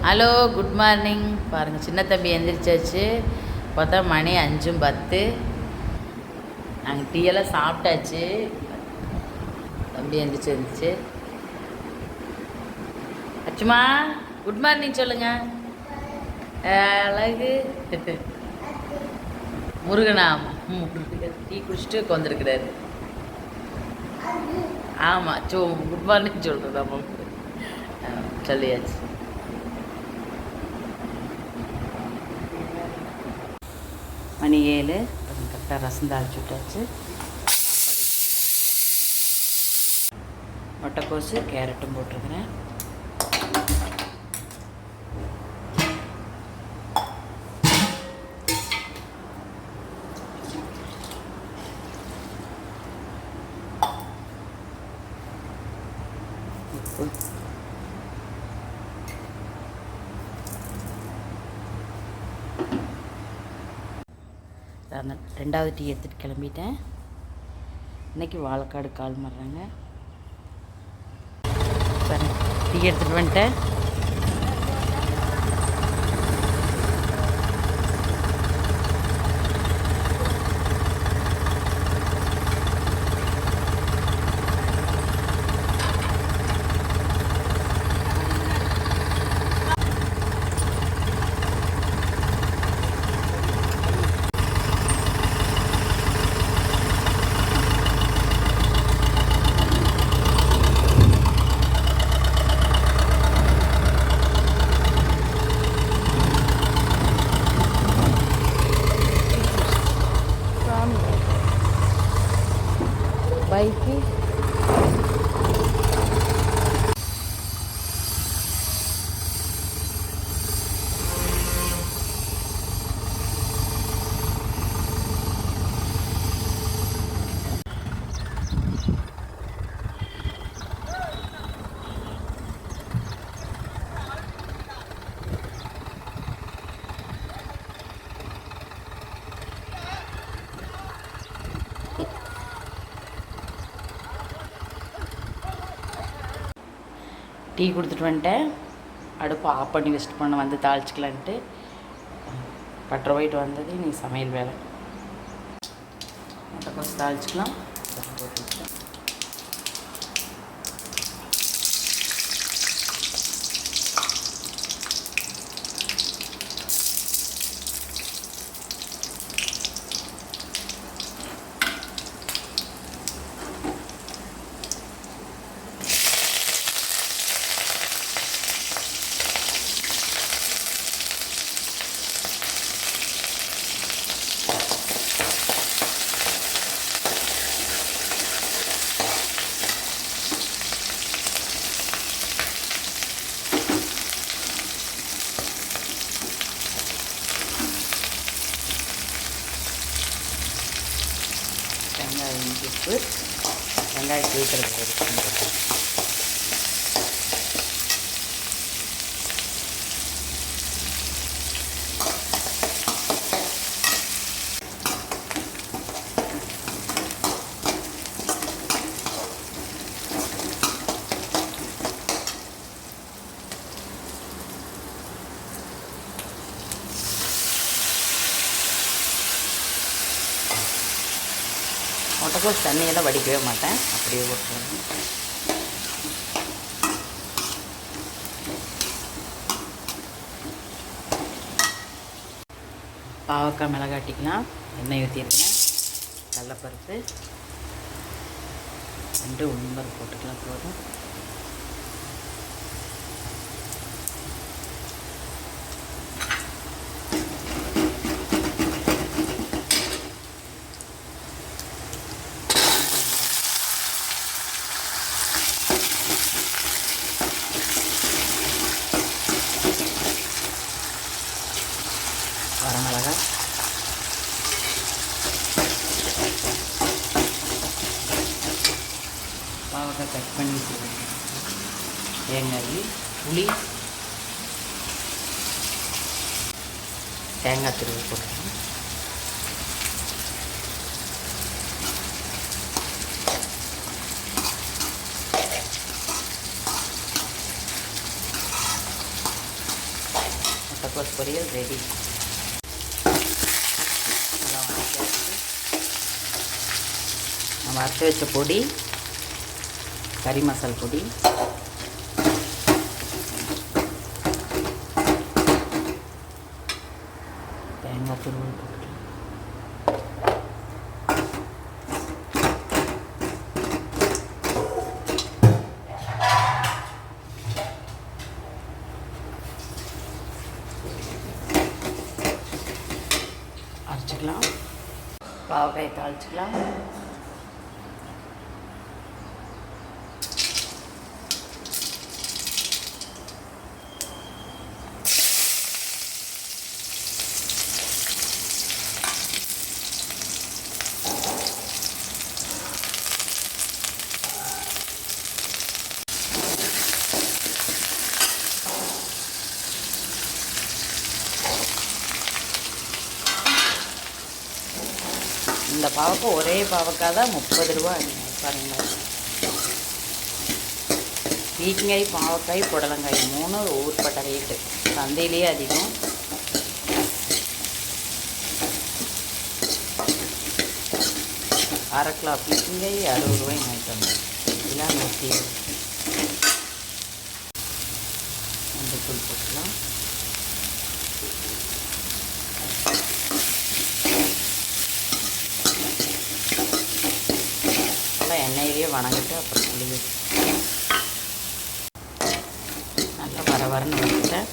Hello, good morning. பாருங்கள், சின்ன தம்பி எந்திரிச்சாச்சு. பார்த்தா மணி 5:10. நாங்கள் டீயெல்லாம் சாப்பிட்டாச்சு. தம்பி எந்திரிச்சு அச்சுமா குட் மார்னிங் சொல்லுங்க. அழகு முருகனா டீ குடிச்சிட்டு உட்காந்துருக்குறாரு. ஆமாம், குட் மார்னிங் சொல்கிறது. ஆமாம், சொல்லியாச்சு. மணி 7. கரெக்டாக ரசம் தாளிச்சு விட்டாச்சு. சாப்பாடு முட்டைக்கோசு கேரட்டும் போட்டிருக்கிறேன். உப்பு, ரெண்டாவது டீ எடுத்துகிட்டு கிளம்பிட்டேன். இன்றைக்கி வாழைக்காடு கால் மாறுறாங்க. டீ எடுத்துகிட்டு வந்துட்டேன். பைக்கு டீ கொடுத்துட்டு வந்துட்டேன். அடுப்பு ஆஃப் பண்ணி வச்சுட்டு பண்ண வந்து தாளிச்சிக்கலான்ட்டு பட்டரை போயிட்டு வந்தது. நீ சமையல் வேலை முட்டைக்கோசு தாளிச்சிக்கலாம். வெங்காயம் உப்பு, வெங்காயம் சேர்க்குறது முட்டைக்கோஸ் தண்ணியெல்லாம் வடிக்கவே மாட்டேன், அப்படியே போட்டுருவேன். பாவக்காய் மிளகாட்டிக்கலாம். எண்ணெய் ஊற்றிருக்கேன். கடலைப்பருப்பு 2 உளுந்தம்பருப்பு போட்டுக்கலாம். போதும். வரமிளகா, பாவக்காய் கட் பண்ணி வச்சுருக்கேன். தேங்காய், புளி, தேங்காய் துருவி போட்டுருக்கேன். முட்டைக்கோஸ் பொரியல் ரெடி. நம்ம அரைச்சி வச்ச பொடி, கறி மசால் பொடி, தேங்காய் துருவல் போட்டுக்கலாம். அரைச்சிக்கலாம். பாவக்காய் தாளிச்சிக்கலாம். இந்த பாவக்காய் ஒரே பாவக்காய் தான் 30 ரூபா பாருங்கள். பீக்கங்காய், பாவக்காய், புடலங்காய் 3 ஊர்பட்ட ரேட்டு. சந்தையிலேயே அதிகம். அரை கிலோ பீக்கங்காய் 60 ரூபாய்க்கு வாங்கிட்டு இதெல்லாம் 120. மஞ்சள் போட்டுக்கலாம். எண்ணெயிலேயே வணங்கிட்டு அப்புறம் புளி நல்லா வரன்னு வச்சுட்டேன்.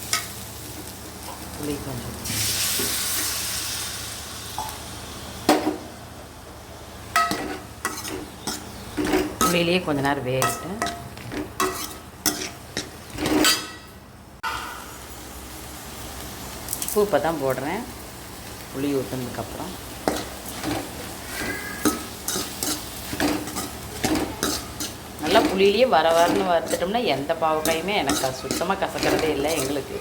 புளி கொஞ்சம் புளியிலேயே கொஞ்ச நேரம் வேகிட்டு உப்பு இப்போ தான் போடுறேன். புளி ஊற்றுனதுக்கப்புறம் நல்லா புளியிலேயே வரன்னு வறுத்துட்டோம்னா எந்த பாவக்காயுமே எனக்கு சுத்தமாக கசக்கிறதே இல்லை. எங்களுக்கு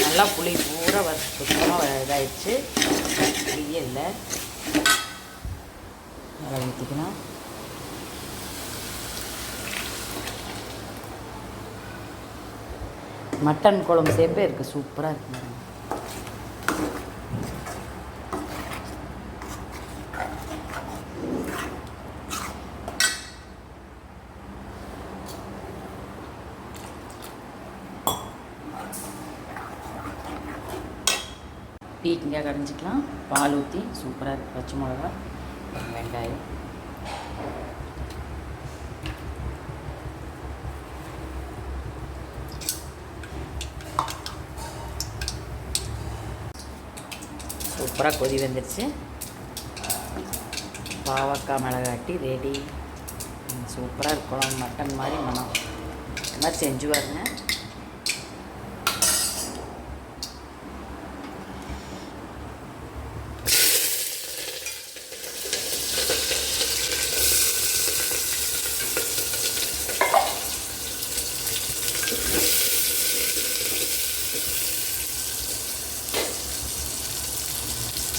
நல்லா புளி பூரா சுத்தமாக இதாகிடுச்சு. புளியே இல்லை. நல்லா ஊற்றிக்கலாம். மட்டன் குழம்பு சேப்பே இருக்குது. சூப்பராக இருக்குது. பீக்கங்காய் கடைஞ்சிக்கலாம். பால் ஊற்றி சூப்பராக இருக்குது. பச்சை மிளகா, வெங்காயம், சூப்பராக கொதி வந்துடுச்சு. பாவக்காய் மிளகாட்டி ரெடி. சூப்பராக இருக்கும். மட்டன் மாதிரி மனம். இந்த மாதிரி செஞ்சு பாருங்க.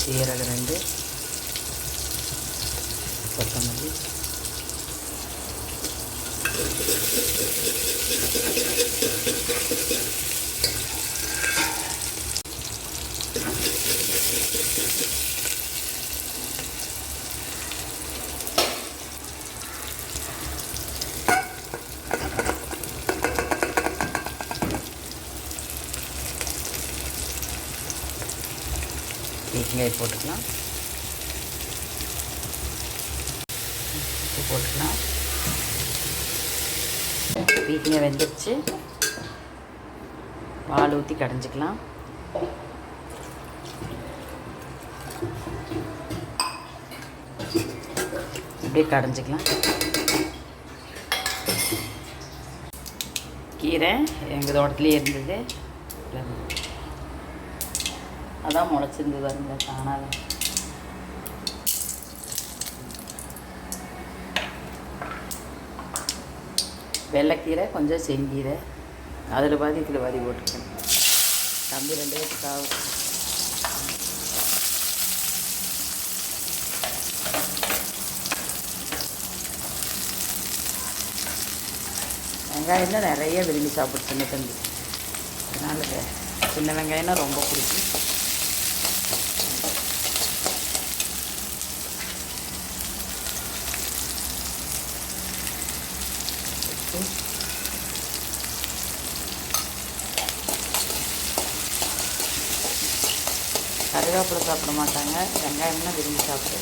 சீரகம் 2, கொத்தமல்லி, பீக்கங்காய் போட்டுக்கலாம். உப்பு போட்டுக்கலாம். பீக்கங்காய் வெந்துடுச்சு. பால் ஊற்றி கடைஞ்சிக்கலாம். இப்படியே கடைஞ்சிக்கலாம். கீரை எங்கள் தோட்டத்துலேயே இருந்தது. அதான் முளைச்சிருந்தது பாருங்க தானாக. வெள்ளைக்கீரை, கொஞ்சம் செங்கீரை, அதில் பாதி இதில் பாதி போட்டுருக்கேன். தம்பி 2 பேருக்கு ஆகும். வெங்காயம் தான் நிறைய விரும்பி சாப்பிடும் சின்ன தம்பி. அதனால் சின்ன வெங்காயம்னா ரொம்ப பிடிக்கும். கருவேப்பிலை சாப்பிட மாட்டாங்க, வெங்காயம்னா விரும்பி சாப்பிடு.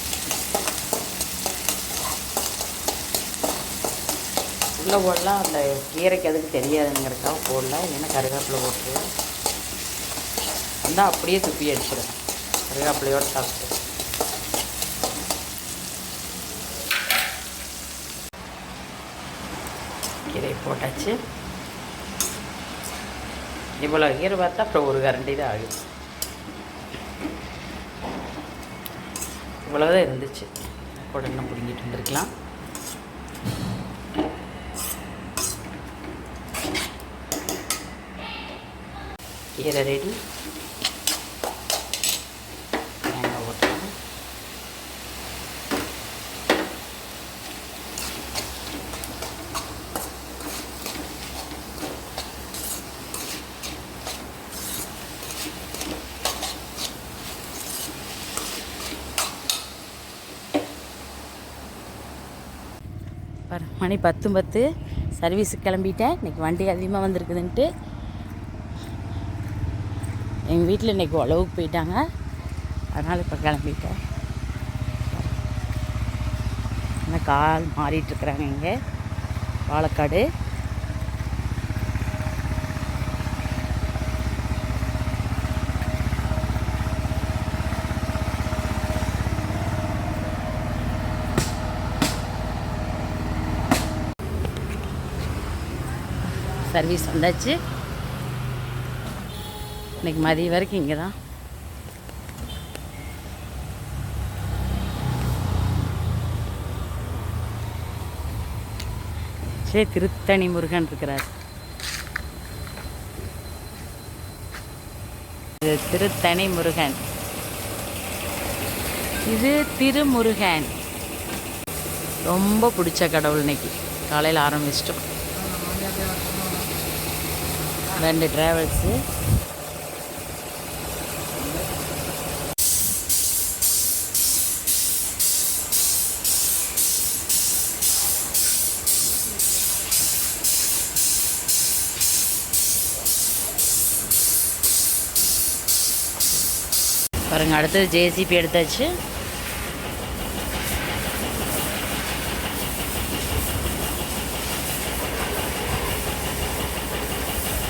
உள்ளே போடலாம், அந்த கீரைக்கு அதுக்கு தெரியாதுங்கிறதுக்காக போடல, இல்லைன்னா கருவேப்பிலை போட்டுருவேன். வந்தால் அப்படியே துப்பி அடிச்சிடும், கருவேப்பிலையோடு சாப்பிட்டு. கீரை போட்டாச்சு. இவ்வளோ கீரை பார்த்தா அப்புறம் ஒரு கரண்டி தான் ஆகுது. இவ்வளோதான் இருந்துச்சு, கூட இன்னும் பிடிங்கிட்டு வந்துருக்கலாம். கீரை ரெடி. தேங்காய் போட்டுருங்க. மணி 10:10 சர்வீஸுக்கு கிளம்பிட்டேன். இன்றைக்கி வண்டி அதிகமாக வந்திருக்குதுன்ட்டு எங்கள் வீட்டில் இன்றைக்கி உழவுக்கு போயிட்டாங்க, அதனால் இப்போ கிளம்பிட்டேன். ஆனால் கால் மாறிட்டுருக்குறாங்க இங்கே பாலக்காடு. சர்வீஸ் வந்தாச்சு. இன்றைக்கி மதியம் வரைக்கும் இங்கே தான். சரி, திருத்தணி முருகன் இருக்கிறார். இது திருத்தணி முருகன், இது திருமுருகன். ரொம்ப பிடிச்ச கடவுள். இன்னைக்கு காலையில் ஆரம்பிச்சிட்டோம். 2 ட்ராவல்ஸு. பாருங்க, அடுத்தது ஜேசிபி எடுத்தாச்சு.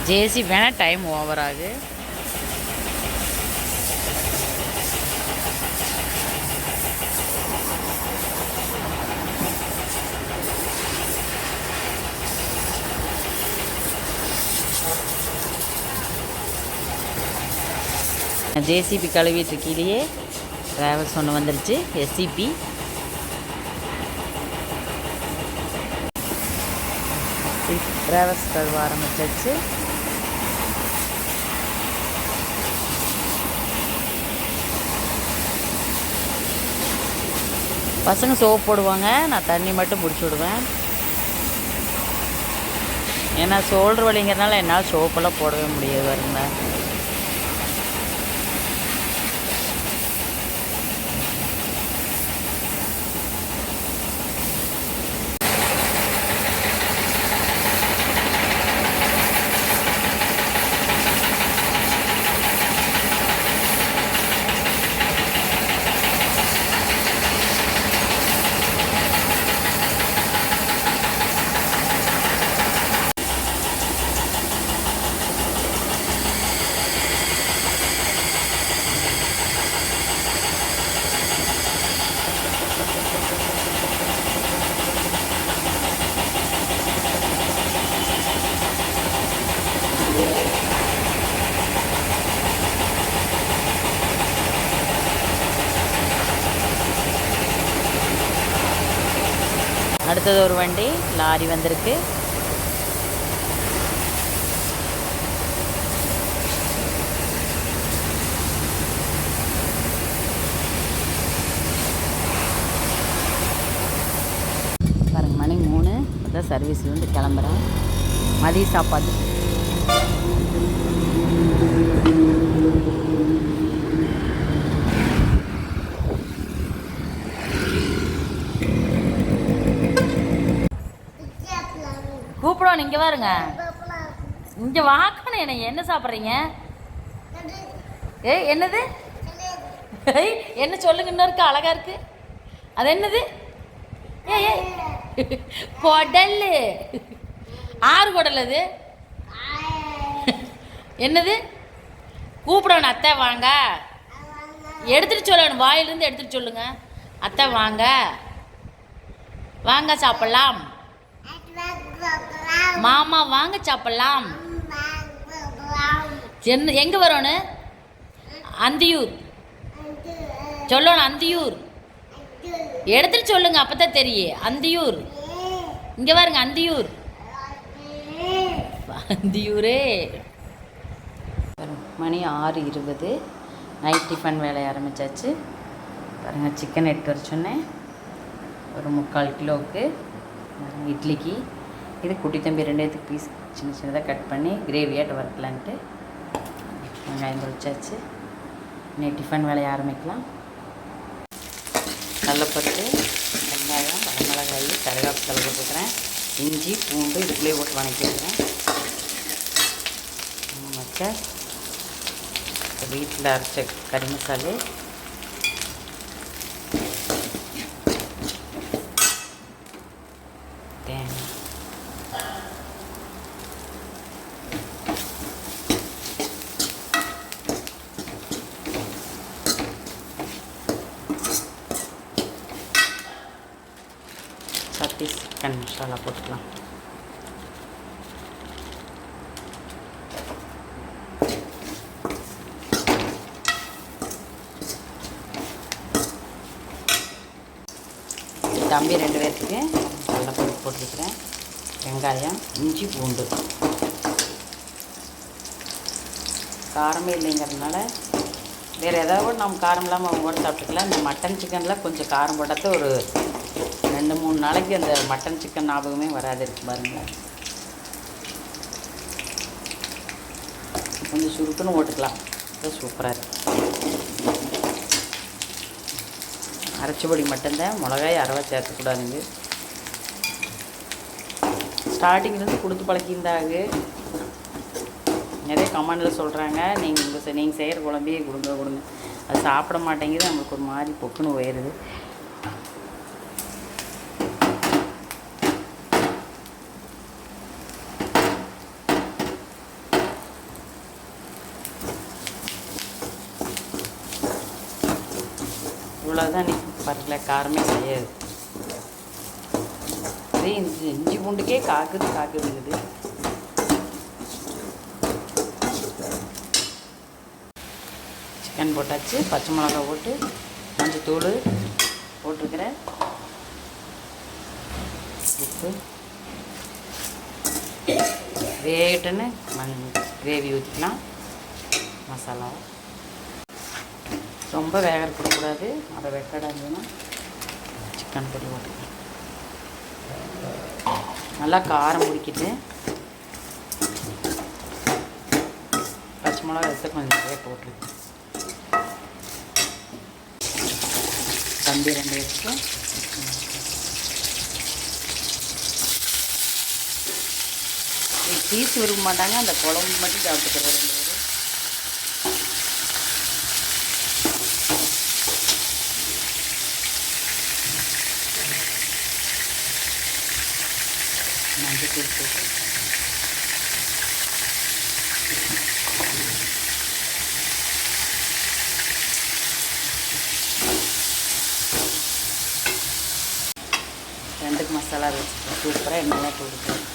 ஜேசிபி வேணால் டைம் ஓவர் ஆகுது. ஜேசிபி கழுவிட்டு இருக்கையிலேயே டிராவல்ஸ் ஒன்று வந்துருச்சு, எஸ்சிபி. டிராவல்ஸ் கழுவ ஆரம்பிச்சாச்சு. பசங்க சோப் போடுவாங்க, நான் தண்ணி மட்டும் பிடிச்சி விடுவேன். ஏன்னா ஷோல்டர் வலிங்கிறதுனால என்னால் சோப்பெல்லாம் போடவே முடியாது. வருங்க, அடுத்தது ஒரு வண்டி லாரி வந்திருக்கு. பாருங்க, மணி 3. அதான் சர்வீஸ்லேருந்து கிளம்புறேன். மதிய சாப்பாடு. கூப்பிடுவோம், இங்கே பாருங்க, இங்கே வாக்கணும். என்ன சாப்பிட்றீங்க? ஏய் என்னது? ஏய் என்ன சொல்லுங்க, இன்னும் இருக்கு, அழகா இருக்கு. அது என்னது? ஏய் ஏய் குடல். ஆறு குடல் அது. என்னது? கூப்பிடணும், அத்தை வாங்க. எடுத்துட்டு சொல்லணும், வாயிலிருந்து எடுத்துட்டு சொல்லுங்க. அத்தை வாங்க, வாங்க சாப்பிடலாம். மாமா வாங்க சாப்பிடலாம். எங்க வரணும்? அந்தியூர் சொல்லணும். அந்தியூர் எடுத்துட்டு சொல்லுங்க, அப்பதான் தெரியும். அந்தியூர், இங்க பாருங்க, அந்தியூர். அந்தியூரே. மணி 6:20. நைட் டிஃபன் வேலையை ஆரம்பித்தாச்சு. பாருங்கள், சிக்கன் எடுத்து வர சொன்னேன், ஒரு 3/4 கிலோவுக்கு. இட்லிக்கு இது குட்டி தம்பி 2 பீஸ் சின்ன சின்னதாக கட் பண்ணி கிரேவியாட்டு வறுக்கலான்ட்டு வெங்காயம் வச்சாச்சு. இன்னைக்கு டிஃபன் வேலையை ஆரம்பிக்கலாம். கடலைப்பருப்பு, வெங்காயம், வரமிளகாய், கருவேப்பிலை போட்டுக்கிறேன். இஞ்சி பூண்டு இதுக்குள்ளேயே போட்டு வணக்கிடுறேன். வச்ச வீட்டில் அரைச்ச கறி மசாலு, தேங்காய், சட்டி சிக்கன் மசாலா போட்டுக்கலாம். தம்பி 2 பேர்த்துக்கு கடலைப்பருப்பு போட்டுருக்கிறேன். வெங்காயம், இஞ்சி பூண்டு. காரமே இல்லைங்கிறதுனால வேறு ஏதாவது நம்ம காரம் இல்லாமல் அவங்க கூட சாப்பிட்டுக்கலாம். இந்த மட்டன் சிக்கனில் கொஞ்சம் காரம் போட்டால் ஒரு 2-3 நாளைக்கு அந்த மட்டன் சிக்கன் ஞாபகமே வராது. இருக்கு பாருங்கள், கொஞ்சம் சுருக்குன்னு ஓட்டுக்கலாம். சூப்பராக இருக்குது. அரைச்சபொடி மட்டும்தான், மிளகாய் அறவா சேர்க்கக்கூடாதுங்க. ஸ்டார்டிங்லேருந்து கொடுத்து பழக்கியிருந்தாங்க. நிறைய கமெண்டில் சொல்கிறாங்க, நீங்கள் செய்கிற குழம்பையே கொடுங்க. அது சாப்பிட மாட்டேங்குது, நம்மளுக்கு ஒரு மாதிரி பொக்குன்னு போயிடுது. இவ்வளோதான். நீ பரல காரமே செய்யாது. அதே இஞ்சி பூண்டுக்கே காக்குதுங்குது. சிக்கன் போட்டாச்சு. பச்சை மிளகா போட்டு மஞ்சத்தூள் போட்டிருக்கிறேன். உப்பு வேட்டுன்னு கிரேவி ஊற்றிக்கலாம். மசாலா ரொம்ப வேக கொடுக்கூடாது, அதை வெக்கடா இருந்ததுன்னா சிக்கன் பொடி போட்டுக்கலாம். நல்லா காரம் பிடிக்கிட்டு பச்சை மிளகா எடுத்து கொஞ்சம் நிறைய போட்டுருக்கேன். தம்பி 2 வச்சு பீஸ் விரும்ப மாட்டாங்க, அந்த குழம்பு மட்டும் சாப்பிட்டுக்கிறோம் 2 பேரும். மஞ்சள் தூள் போட்டு ரெண்டுக்கு மசாலா வச்சுருக்கேன். சூப்பராக எண்ணெயாக போட்டுக்கிறேன்.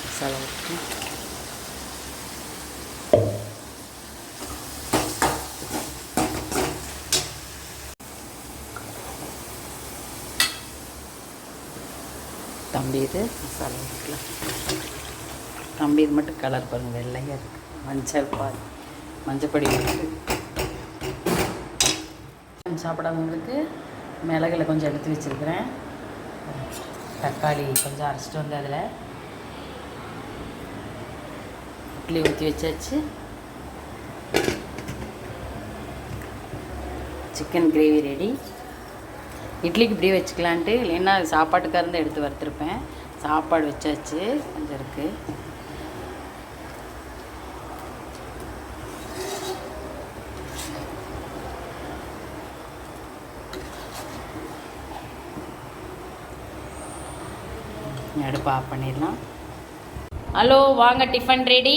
மசாலா விட்டு தம்பி இது மசாலா ஊற்றிக்கலாம். தம்பி இது மட்டும் கலர் பாருங்கள், வெள்ளையாக இருக்குது. மஞ்சப்பொடி சாப்பிடாதவங்களுக்கு மிளகுல கொஞ்சம் எடுத்து வச்சுருக்கிறேன். தக்காளி கொஞ்சம் அரைச்சிட்டு வந்து அதில் இட்லி ஊற்றி வச்சாச்சு. Chicken gravy ready. இட்லிக்கு இப்படியே வச்சுக்கலான்ட்டு, இல்லைன்னா சாப்பாட்டுக்காக இருந்து எடுத்து வறுத்துருப்பேன். சாப்பாடு வச்சாச்சு, கொஞ்சம் இருக்குது. அடுப்பு ஆஃப் பண்ணிடலாம். ஹலோ, வாங்க, டிஃபன் ரெடி.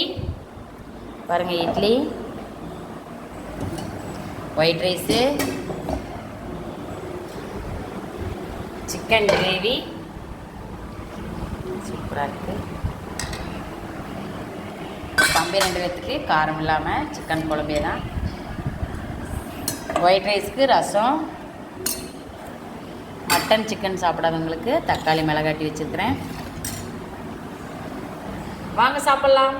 பாருங்கள், idli, white rice, chicken gravy சூப்பராக இருக்குது. தம்பி 2 பேர்த்துக்கு காரம் இல்லாமல் சிக்கன் குழம்பே தான். ஒயிட் ரைஸ்க்கு ரசம், மட்டன் சிக்கன் சாப்பிடாதவங்களுக்கு தக்காளி மிளகாட்டி வச்சுருக்கிறேன். வாங்க சாப்பிட்லாம்.